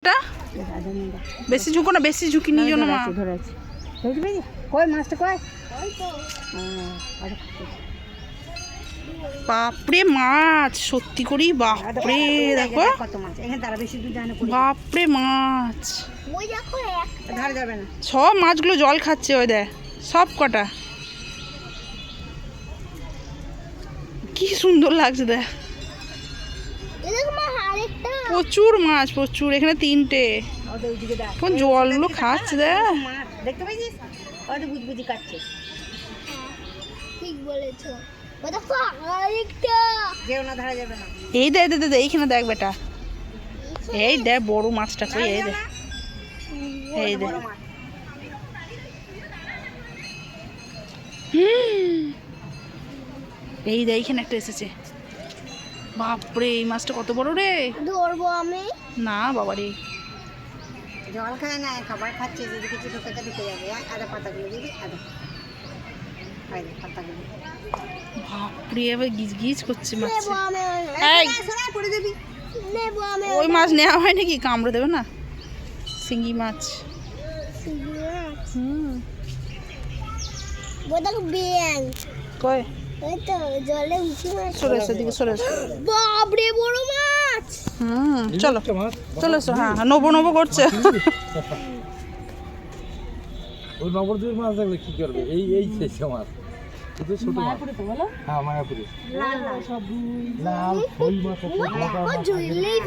একটা বেশি ঝুঁকো না, বেশি ঝুঁকি নিয়ে জন্য মা ধরেছি। কই মাছটা কই? বাপরে মাছ, সত্যি করেই বাপরে, দেখো কত মাছ এখানে, তারা বেশি দূর যায় না। বাপরে মাছ, ওই দেখো ধরা যাবে না। সব মাছগুলো জল খাচ্ছে, ওই দেখ সব কটা, কি সুন্দর লাগছে দেখ, প্রচুর মাছ প্রচুর, এখানে তিনটে, কোন জলগুলো খাচ্ছে দেখ, দেখতে পাইছিস ওটা বুঝবুঝি কাটছে। ঠিক বলেছো, ও দেখো আরেকটা, যেও না, ধরা যাবে না। এই দেখ দে দে, এইখানে দেখ বেটা, এই দেখ বড় মাছটা কই, এই দেখ, এই দেখ, এই দেখ এইখানে একটা এসেছে, বাপরে এই মাছটা কত বড় রে, ধরবো আমি না বাবা রে, জল খায় না, খাবার খাচ্ছে, যদি কিছু ঢুকে যাবে। আদা পাতাগুলো দিবি, আদা পাতাগুলো, বাপরে এবার গিজ গিজ করছে মাছ, নেবো আমি, এই করে দিবি। নেবো আমি। ওই মাছ নেওয়া হয় নাকি, কামড়ে দেবে না, শিঙ্গি মাছ, ও দেখো ব্যাং, কই এই তো জলে উঠে মাছ। সরে এসো দিকে, সরে এসো, বাপরে বড় মাছ। চলো চলে এসো, হ্যাঁ নবো নবো করছে, ওই নবদ্বীপের মাছ দেখলে কি করবে, এই শেষ মাছ, এটা ছোট মাছ। হ্যাঁ মায়াপুরে লাল শোল মাছ, ও ঝুললেই